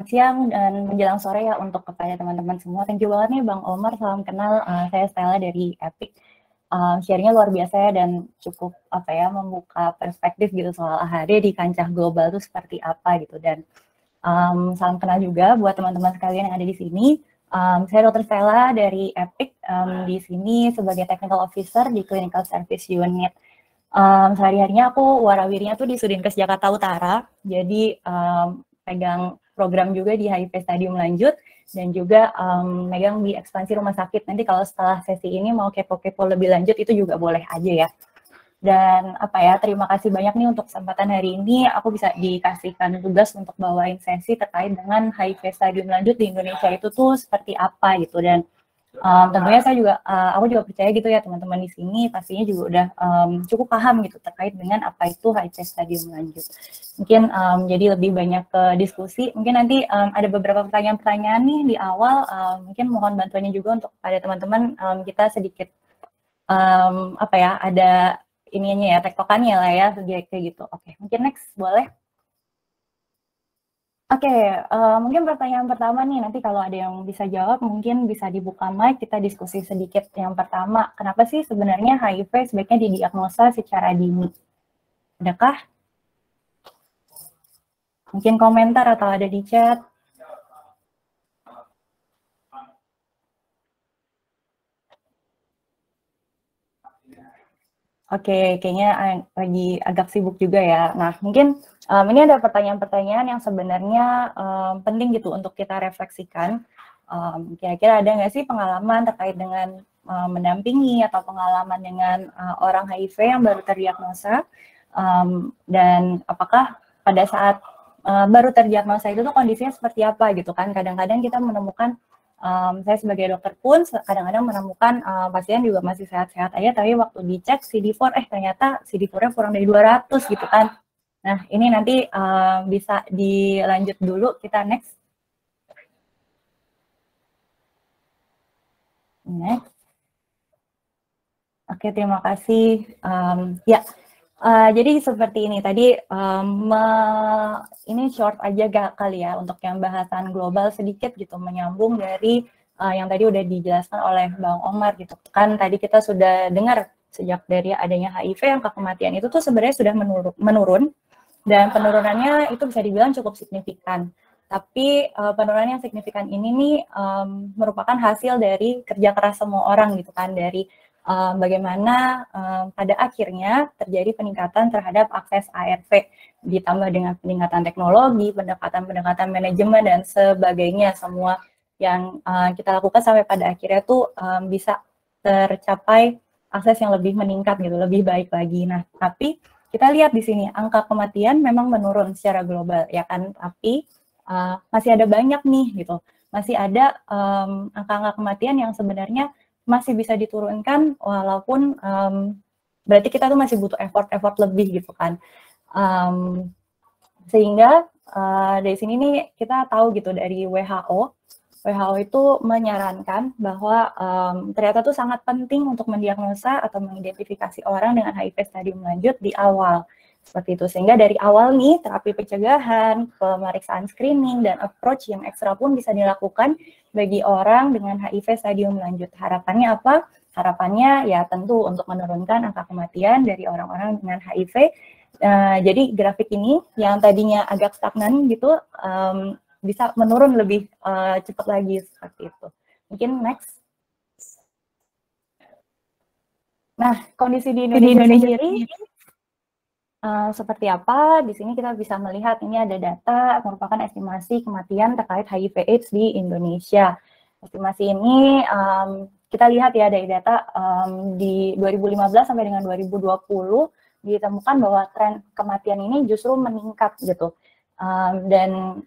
siang dan menjelang sore ya untuk kepada teman-teman semua. Thank you banget nih Bang Omar, salam kenal. Saya Stella dari Epic. Sharingnya luar biasa ya dan cukup membuka perspektif gitu soal AHD di kancah global itu seperti apa gitu. Dan salam kenal juga buat teman-teman sekalian yang ada di sini. Saya Dr. Stella dari Epic, di sini sebagai Technical Officer di Clinical Service Unit. Sehari-harinya aku warawirinya tuh di Sudinkes Jakarta Utara, jadi pegang program juga di HIV stadium lanjut, dan juga megang di ekspansi rumah sakit. Nanti kalau setelah sesi ini mau kepo-kepo lebih lanjut, itu juga boleh aja ya. Dan terima kasih banyak nih untuk kesempatan hari ini, aku bisa dikasihkan tugas untuk bawain sesi terkait dengan HIV stadium lanjut di Indonesia itu tuh seperti apa gitu. Dan tentunya aku juga percaya gitu ya teman-teman di sini pastinya juga udah cukup paham gitu terkait dengan apa itu HIV stadium lanjut. Mungkin jadi lebih banyak ke diskusi. Mungkin nanti ada beberapa pertanyaan-pertanyaan nih di awal. Mungkin mohon bantuannya juga untuk pada teman-teman, kita sedikit ada ininya ya, tektokannya lah ya, kayak gitu. Oke, mungkin next boleh. Oke, mungkin pertanyaan pertama nih, nanti kalau ada yang bisa jawab, mungkin bisa dibuka mic, kita diskusi sedikit. Yang pertama, kenapa sih sebenarnya HIV sebaiknya didiagnosa secara dini? Adakah? Mungkin komentar atau ada di chat. Oke, kayaknya lagi agak sibuk juga ya. Nah, mungkin ini ada pertanyaan-pertanyaan yang sebenarnya penting gitu untuk kita refleksikan. Kira-kira ada nggak sih pengalaman terkait dengan mendampingi atau pengalaman dengan orang HIV yang baru terdiagnosa, dan apakah pada saat baru terdiagnosa itu tuh kondisinya seperti apa gitu kan? Kadang-kadang kita menemukan, saya sebagai dokter pun kadang-kadang menemukan pasien juga masih sehat-sehat aja, tapi waktu dicek CD4 ternyata CD4-nya kurang dari 200 gitu kan. Nah, ini nanti bisa dilanjut dulu, kita next. Next. Oke, terima kasih. Ya, jadi seperti ini tadi, ini short aja kali ya untuk yang bahasan global sedikit gitu, menyambung dari yang tadi udah dijelaskan oleh Bang Omar gitu. Kan tadi kita sudah dengar sejak dari adanya HIV, angka kematian itu tuh sebenarnya sudah menurun, dan penurunannya itu bisa dibilang cukup signifikan. Tapi penurunan yang signifikan ini nih merupakan hasil dari kerja keras semua orang gitu kan, dari bagaimana pada akhirnya terjadi peningkatan terhadap akses ARV, ditambah dengan peningkatan teknologi, pendekatan manajemen, dan sebagainya, semua yang kita lakukan sampai pada akhirnya tuh bisa tercapai akses yang lebih meningkat gitu, lebih baik lagi. Nah, tapi kita lihat di sini angka kematian memang menurun secara global ya kan, tapi masih ada banyak nih gitu, masih ada angka-angka kematian yang sebenarnya masih bisa diturunkan, walaupun berarti kita tuh masih butuh effort lebih gitu kan. Sehingga dari sini nih kita tahu gitu dari WHO itu menyarankan bahwa ternyata tuh sangat penting untuk mendiagnosa atau mengidentifikasi orang dengan HIV stadium lanjut di awal. Seperti itu, sehingga dari awal nih terapi pencegahan, pemeriksaan screening, dan approach yang ekstra pun bisa dilakukan bagi orang dengan HIV stadium lanjut. Harapannya apa? Harapannya ya tentu untuk menurunkan angka kematian dari orang-orang dengan HIV. Jadi grafik ini yang tadinya agak stagnan gitu, bisa menurun lebih cepat lagi seperti itu. Mungkin next. Nah, kondisi di Indonesia sendiri seperti apa? Di sini kita bisa melihat ini ada data merupakan estimasi kematian terkait HIV/AIDS di Indonesia. Estimasi ini kita lihat ya dari data di 2015 sampai dengan 2020 ditemukan bahwa tren kematian ini justru meningkat gitu. Dan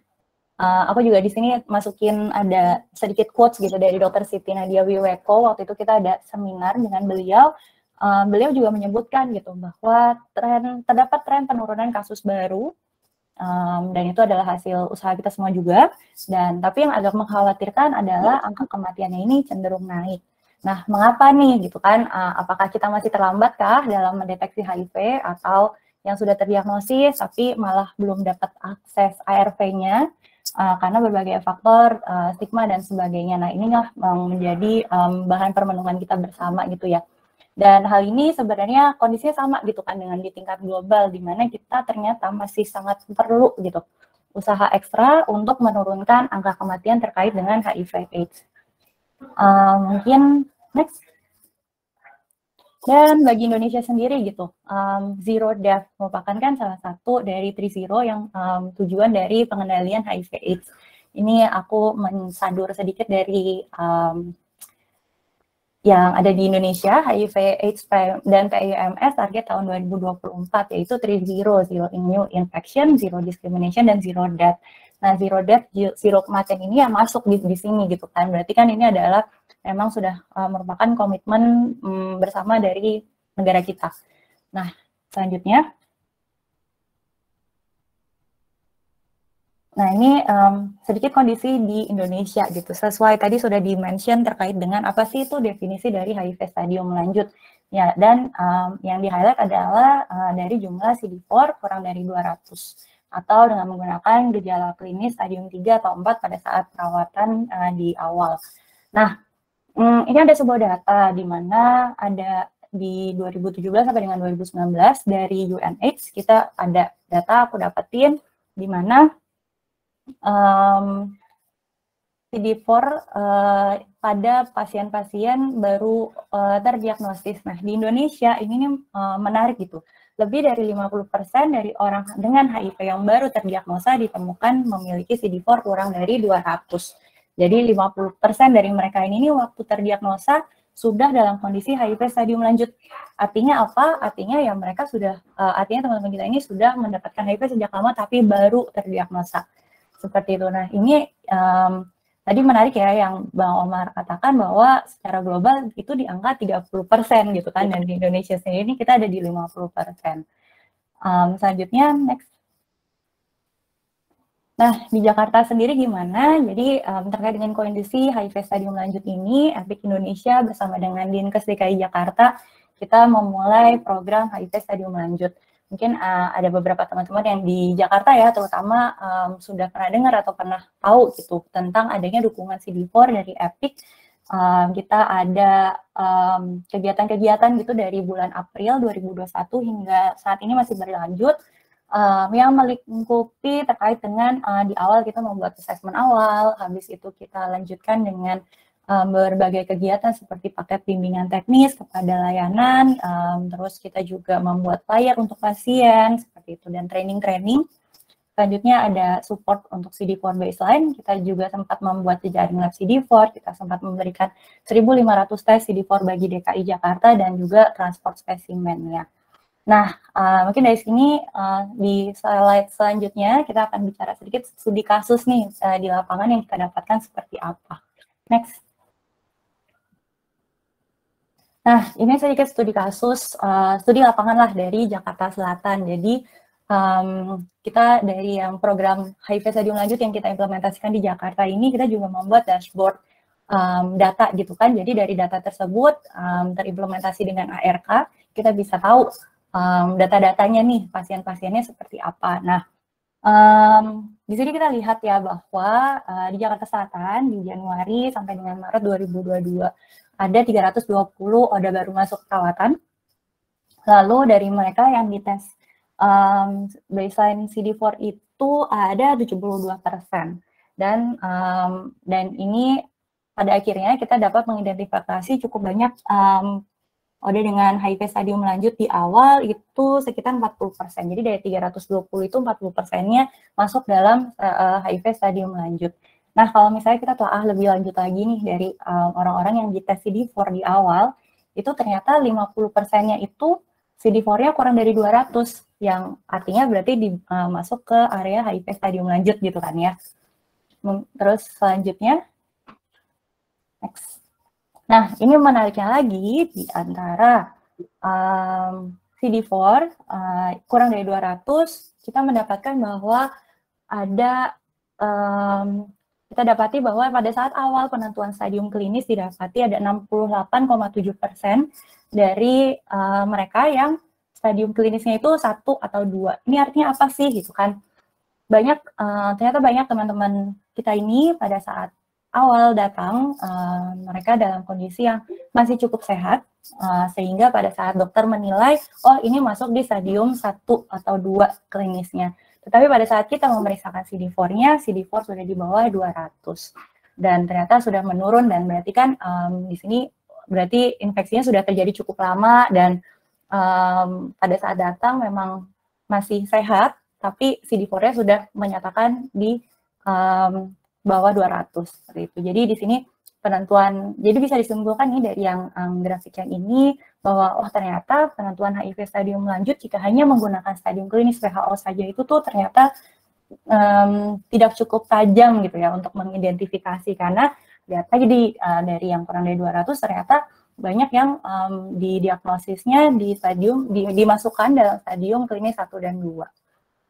aku juga di sini masukin ada sedikit quotes gitu dari Dr. Siti Nadia Wiweko. Waktu itu kita ada seminar dengan beliau. Beliau juga menyebutkan gitu bahwa terdapat tren penurunan kasus baru, dan itu adalah hasil usaha kita semua juga. Dan tapi yang agak mengkhawatirkan adalah angka kematiannya ini cenderung naik. Nah, mengapa nih gitu kan? Apakah kita masih terlambatkah dalam mendeteksi HIV, atau yang sudah terdiagnosis tapi malah belum dapat akses ARV-nya? karena berbagai faktor, stigma dan sebagainya. Nah, inilah menjadi bahan perenungan kita bersama gitu ya. Dan hal ini sebenarnya kondisinya sama gitu kan dengan di tingkat global, di mana kita ternyata masih sangat perlu gitu usaha ekstra untuk menurunkan angka kematian terkait dengan HIV/AIDS. Mungkin next. Dan bagi Indonesia sendiri gitu, Zero Death merupakan kan salah satu dari 3 yang tujuan dari pengendalian HIV/AIDS. Ini aku mensadur sedikit dari yang ada di Indonesia, HIV/AIDS dan PIMS target tahun 2024 yaitu 3 Zero New Infection, Zero Discrimination, dan Zero Death. Nah, Zero Death, Zero kematian ini yang masuk di sini gitu kan. Berarti kan ini adalah memang sudah merupakan komitmen bersama dari negara kita. Nah, selanjutnya. Nah, ini sedikit kondisi di Indonesia gitu. Sesuai tadi sudah di-mention terkait dengan apa sih itu definisi dari HIV stadium lanjut. Ya, dan yang di-highlight adalah dari jumlah CD4 kurang dari 200 atau dengan menggunakan gejala klinis stadium 3 atau 4 pada saat perawatan di awal. Nah, ini ada sebuah data di mana ada di 2017 sampai dengan 2019 dari UNAIDS, kita ada data aku dapetin di mana CD4 pada pasien-pasien baru terdiagnosis. Nah, di Indonesia ini menarik gitu. Lebih dari 50% dari orang dengan HIV yang baru terdiagnosa ditemukan memiliki CD4 kurang dari 200. Jadi 50% dari mereka ini waktu terdiagnosa sudah dalam kondisi HIV stadium lanjut. Artinya apa? Artinya ya mereka sudah, artinya teman-teman kita ini sudah mendapatkan HIV sejak lama tapi baru terdiagnosa. Seperti itu. Nah, ini tadi menarik ya yang Bang Omar katakan bahwa secara global itu di angka 30% gitu kan, dan di Indonesia sendiri kita ada di 50%. Selanjutnya, next. Nah, di Jakarta sendiri gimana? Jadi terkait dengan kondisi HIV stadium lanjut ini, EPIC Indonesia bersama dengan Dinkes DKI Jakarta, kita memulai program HIV stadium lanjut. Mungkin ada beberapa teman-teman yang di Jakarta ya, terutama sudah pernah dengar atau pernah tahu gitu tentang adanya dukungan CD4 dari EPIC. Kita ada kegiatan-kegiatan gitu dari bulan April 2021 hingga saat ini masih berlanjut. Yang melingkupi terkait dengan di awal kita membuat assessment awal, habis itu kita lanjutkan dengan berbagai kegiatan seperti paket bimbingan teknis kepada layanan, terus kita juga membuat flyer untuk pasien, seperti itu, dan training-training. Selanjutnya ada support untuk CD4 baseline, kita juga sempat membuat jejaring lab CD4, kita sempat memberikan 1.500 tes CD4 bagi DKI Jakarta dan juga transport spesimennya. Nah, mungkin dari sini di slide selanjutnya kita akan bicara sedikit studi kasus nih di lapangan yang kita dapatkan seperti apa. Next. Nah, ini sedikit studi kasus, studi lapangan lah dari Jakarta Selatan. Jadi, kita dari yang program HIV stadium lanjut yang kita implementasikan di Jakarta ini, kita juga membuat dashboard data gitu kan. Jadi dari data tersebut terimplementasi dengan ARK, kita bisa tahu data-datanya nih, pasien-pasiennya seperti apa. Nah, di sini kita lihat ya bahwa di Jakarta Selatan di Januari sampai dengan Maret 2022 ada 320 ODA baru masuk perawatan. Lalu dari mereka yang dites baseline CD4 itu ada 72%. Dan ini pada akhirnya kita dapat mengidentifikasi cukup banyak ODA dengan HIV stadium lanjut di awal itu sekitar 40%. Jadi dari 320 itu 40%-nya masuk dalam HIV stadium lanjut. Nah, kalau misalnya kita telah lebih lanjut lagi nih dari orang-orang yang dites CD4 di awal, itu ternyata 50%-nya itu CD4-nya kurang dari 200, yang artinya berarti masuk ke area HIV stadium lanjut gitu kan ya. Terus selanjutnya, next. Nah, ini menariknya lagi di antara CD4 kurang dari 200, kita mendapatkan bahwa ada kita dapati bahwa pada saat awal penentuan stadium klinis didapati ada 68,7% dari mereka yang stadium klinisnya itu 1 atau 2. Ini artinya apa sih gitu kan? ternyata banyak teman-teman kita ini pada saat awal datang, mereka dalam kondisi yang masih cukup sehat, sehingga pada saat dokter menilai, oh ini masuk di stadium 1 atau 2 klinisnya. Tetapi pada saat kita memeriksakan CD4-nya, CD4 sudah di bawah 200. Dan ternyata sudah menurun, dan berarti kan di sini berarti infeksinya sudah terjadi cukup lama, dan pada saat datang memang masih sehat, tapi CD4-nya sudah menyatakan di bawah 200 seperti itu. Jadi di sini penentuan, jadi bisa disimpulkan nih dari yang grafik yang ini, bahwa oh ternyata penentuan HIV stadium lanjut jika hanya menggunakan stadium klinis WHO saja itu tuh ternyata tidak cukup tajam gitu ya untuk mengidentifikasi, karena lihat lagi dari yang kurang dari 200 ternyata banyak yang didiagnosisnya di stadium dimasukkan dalam stadium klinis 1 dan 2.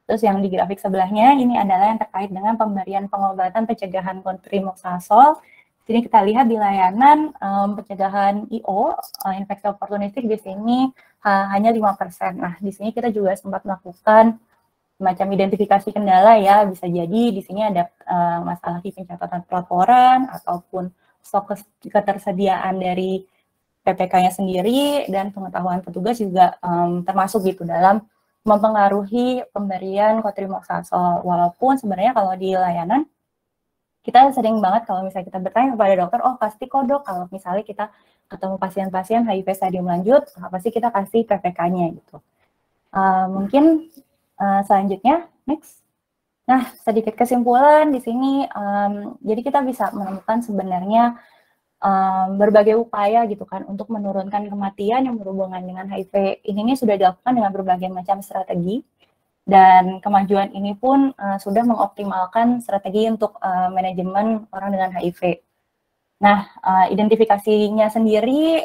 Terus yang di grafik sebelahnya ini adalah yang terkait dengan pemberian pengobatan pencegahan cotrimoxazole. Sini kita lihat di layanan pencegahan IO, infeksi oportunistik di sini hanya 5%. Nah, di sini kita juga sempat melakukan semacam identifikasi kendala ya, bisa jadi di sini ada masalah di pencatatan pelaporan ataupun stok ketersediaan dari PPK-nya sendiri, dan pengetahuan petugas juga termasuk gitu dalam mempengaruhi pemberian cotrimoxazole. Walaupun sebenarnya kalau di layanan kita sering banget kalau misalnya kita bertanya kepada dokter, oh pasti kok dok kalau misalnya kita ketemu pasien-pasien HIV stadium lanjut, pasti kita kasih PPK-nya gitu. Mungkin selanjutnya, next. Nah, sedikit kesimpulan di sini, jadi kita bisa menemukan sebenarnya berbagai upaya gitu kan untuk menurunkan kematian yang berhubungan dengan HIV. Ini sudah dilakukan dengan berbagai macam strategi, dan kemajuan ini pun sudah mengoptimalkan strategi untuk manajemen orang dengan HIV. Nah, identifikasinya sendiri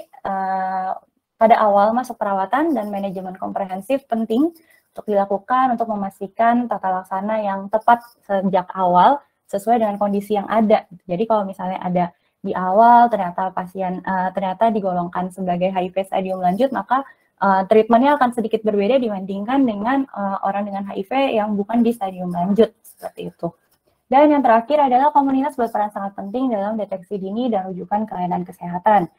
pada awal masuk perawatan dan manajemen komprehensif penting untuk dilakukan untuk memastikan tata laksana yang tepat sejak awal sesuai dengan kondisi yang ada. Jadi kalau misalnya ada di awal ternyata pasien ternyata digolongkan sebagai HIV stadium lanjut, maka treatmentnya akan sedikit berbeda dibandingkan dengan orang dengan HIV yang bukan di stadium lanjut, seperti itu. Dan yang terakhir adalah komunitas berperan sangat penting dalam deteksi dini dan rujukan ke layanan kesehatan.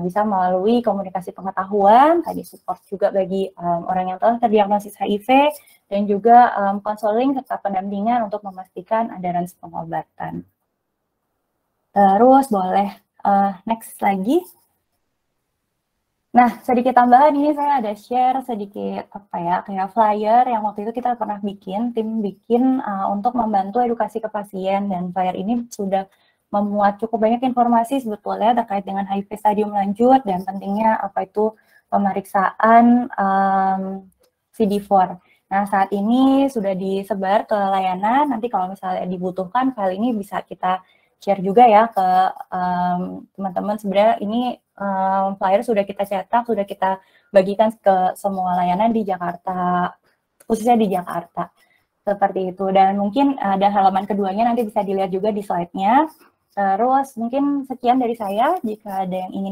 Bisa melalui komunikasi pengetahuan, tadi support juga bagi orang yang telah terdiagnosis HIV, dan juga konseling serta pendampingan untuk memastikan adherence pengobatan. Terus boleh next lagi. Nah, sedikit tambahan ini saya ada share sedikit kayak flyer yang waktu itu kita pernah tim bikin untuk membantu edukasi ke pasien, dan flyer ini sudah memuat cukup banyak informasi sebetulnya terkait dengan HIV stadium lanjut dan pentingnya apa itu pemeriksaan CD4. Nah, saat ini sudah disebar ke layanan, nanti kalau misalnya dibutuhkan file ini bisa kita share juga ya ke teman-teman. Sebenarnya ini flyer sudah kita cetak, sudah kita bagikan ke semua layanan di Jakarta, khususnya di Jakarta. Seperti itu. Dan mungkin ada halaman keduanya nanti bisa dilihat juga di slide-nya. Terus mungkin sekian dari saya. Jika ada yang ingin